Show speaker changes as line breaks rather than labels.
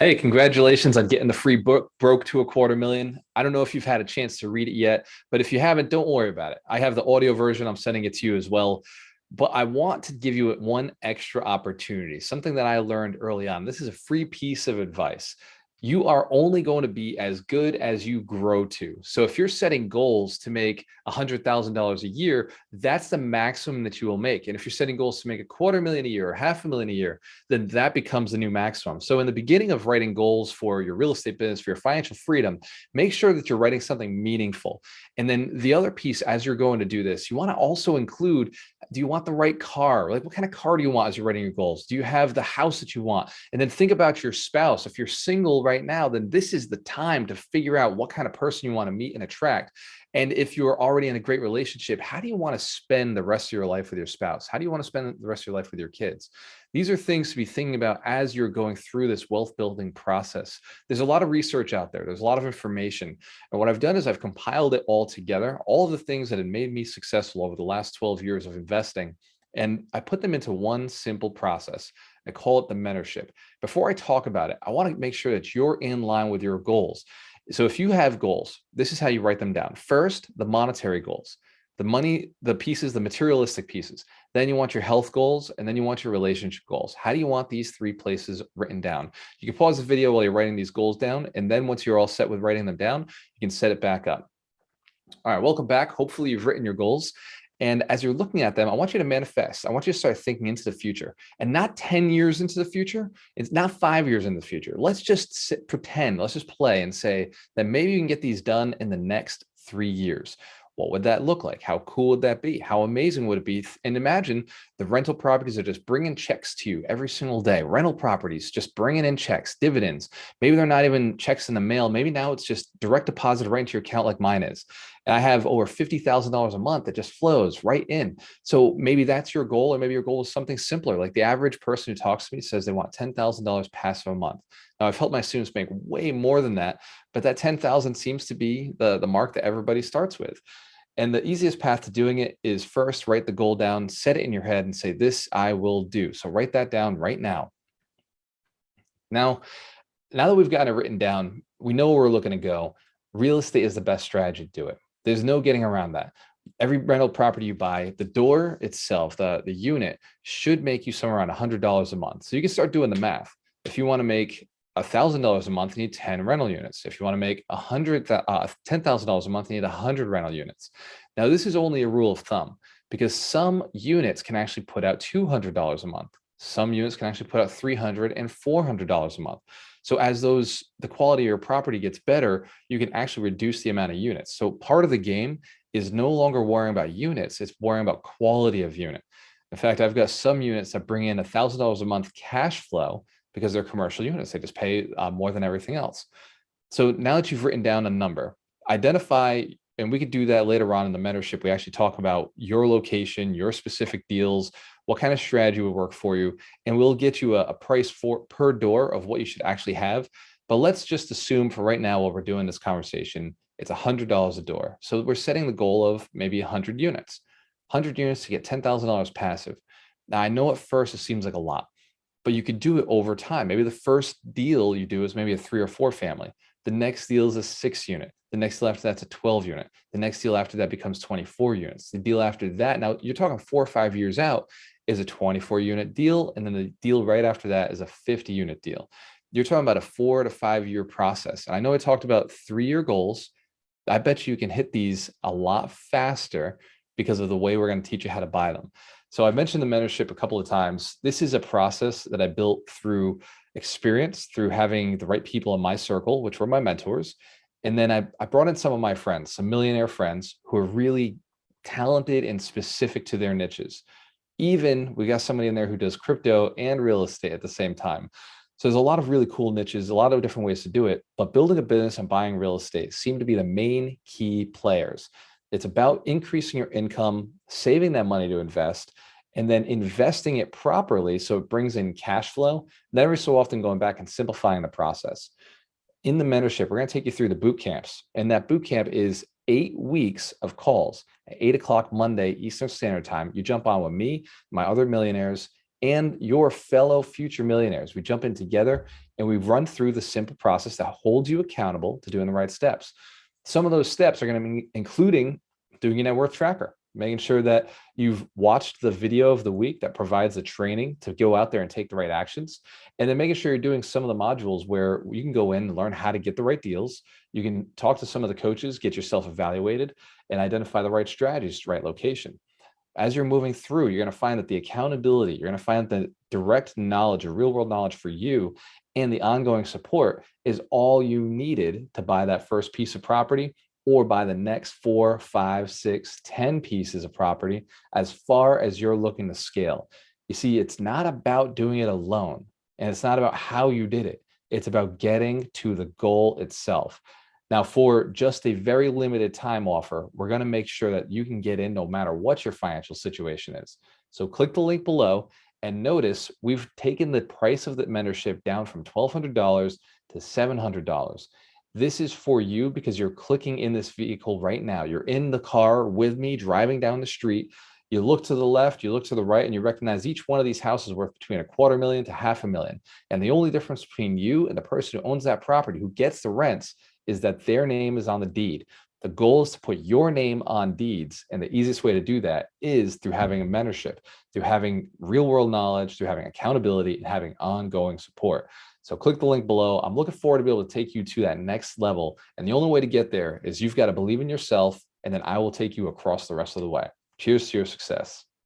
Hey, congratulations on getting the free book, Broke to a Quarter Million. I don't know if you've had a chance to read it yet, but if you haven't, don't worry about it. I have the audio version. I'm sending it to you as well. But I want to give you one extra opportunity, something that I learned early on. This is a free piece of advice. You are only going to be as good as you grow to. So if you're setting goals to make $100,000 a year, that's the maximum that you will make. And if you're setting goals to make a quarter million a year or half a million a year, then that becomes the new maximum. So in the beginning of writing goals for your real estate business, for your financial freedom, make sure that you're writing something meaningful. And then the other piece, as you're going to do this, you want to also include, do you want the right car? Like, what kind of car do you want as you're writing your goals? Do you have the house that you want? And then think about your spouse. If you're single right now, then this is the time to figure out what kind of person you want to meet and attract. And if you're already in a great relationship, how do you want to spend the rest of your life with your spouse? How do you want to spend the rest of your life with your kids? These are things to be thinking about as you're going through this wealth building process. There's a lot of research out there. There's a lot of information. And what I've done is I've compiled it all together, all of the things that have made me successful over the last 12 years of investing. And I put them into one simple process. I call it the mentorship. Before I talk about it, I want to make sure that you're in line with your goals. So if you have goals, this is how you write them down. First, the monetary goals, the money, the pieces, the materialistic pieces. Then you want your health goals, and then you want your relationship goals. How do you want these three places written down? You can pause the video while you're writing these goals down, and then once you're all set with writing them down, you can set it back up. All right, welcome back. Hopefully you've written your goals. And as you're looking at them, I want you to manifest. I want you to start thinking into the future, and not 10 years into the future. It's not 5 years in the future. Let's just pretend, let's just play and say that maybe you can get these done in the next 3 years. What would that look like? How cool would that be? How amazing would it be? And imagine the rental properties are just bringing checks to you every single day. Rental properties just bringing in checks, dividends. Maybe they're not even checks in the mail. Maybe now it's just direct deposit right into your account like mine is. And I have over $50,000 a month that just flows right in. So maybe that's your goal, or maybe your goal is something simpler. Like the average person who talks to me says they want $10,000 passive a month. Now, I've helped my students make way more than that, but that 10,000 seems to be the mark that everybody starts with. And the easiest path to doing it is first write the goal down, set it in your head and say, this I will do. So write that down right now. Now, now that we've gotten it written down, we know where we're looking to go. Real estate is the best strategy to do it. There's no getting around that. Every rental property you buy, the door itself, the unit should make you somewhere around $100 a month. So you can start doing the math. If you want to make $1,000 a month, you need 10 rental units. If you want to make $10,000 a month, you need 100 rental units. Now, this is only a rule of thumb because some units can actually put out $200 a month. Some units can actually put out $300 and $400 a month. So as the quality of your property gets better, you can actually reduce the amount of units. So part of the game is no longer worrying about units, it's worrying about quality of unit. In fact, I've got some units that bring in $1,000 a month cash flow because they're commercial units. They just pay more than everything else. So now that you've written down a number, identify, and we could do that later on in the mentorship. We actually talk about your location, your specific deals, what kind of strategy would work for you, and we'll get you a price for per door of what you should actually have. But let's just assume for right now, while we're doing this conversation, it's $100 a door. So we're setting the goal of maybe 100 units, 100 units to get $10,000 passive. Now, I know at first it seems like a lot, but you could do it over time. Maybe the first deal you do is maybe a 3 or 4 family. The next deal is a 6 unit. The next deal after that's a 12 unit. The next deal after that becomes 24 units. The deal after that, now you're talking 4 or 5 years out, is a 24 unit deal. And then the deal right after that is a 50 unit deal. You're talking about a 4 to 5 year process. And I know I talked about 3-year goals. I bet you can hit these a lot faster because of the way we're going to teach you how to buy them. So I mentioned the mentorship a couple of times. This is a process that I built through experience, through having the right people in my circle, which were my mentors. And then I brought in some of my friends, some millionaire friends who are really talented and specific to their niches. Even we got somebody in there who does crypto and real estate at the same time. So there's a lot of really cool niches, a lot of different ways to do it, but building a business and buying real estate seem to be the main key players. It's about increasing your income, saving that money to invest, and then investing it properly so it brings in cash flow. And every so often going back and simplifying the process. In the mentorship, we're going to take you through the boot camps. And that boot camp is 8 weeks of calls at 8 o'clock Monday, Eastern Standard Time. You jump on with me, my other millionaires, and your fellow future millionaires. We jump in together And we run through the simple process that holds you accountable to doing the right steps. Some of those steps are going to be including doing your net worth tracker, making sure that you've watched the video of the week that provides the training to go out there and take the right actions. And then making sure you're doing some of the modules where you can go in and learn how to get the right deals. You can talk to some of the coaches, get yourself evaluated, and identify the right strategies, right location. As you're moving through, you're going to find that the accountability, you're going to find the direct knowledge or real world knowledge for you and the ongoing support is all you needed to buy that first piece of property or buy the next 4, 5, 6, 10 pieces of property as far as you're looking to scale. You see, it's not about doing it alone and it's not about how you did it. It's about getting to the goal itself. Now, for just a very limited time offer, we're going to make sure that you can get in no matter what your financial situation is. So click the link below and notice we've taken the price of the mentorship down from $1,200 to $700. This is for you because you're clicking in this vehicle right now. You're in the car with me driving down the street. You look to the left, you look to the right, and you recognize each one of these houses worth between $250,000 to $500,000. And the only difference between you and the person who owns that property, who gets the rents, is that their name is on the deed. The goal is to put your name on deeds. And the easiest way to do that is through having a mentorship, through having real world knowledge, through having accountability and having ongoing support. So click the link below. I'm looking forward to be able to take you to that next level. And the only way to get there is you've got to believe in yourself, and then I will take you across the rest of the way. Cheers to your success.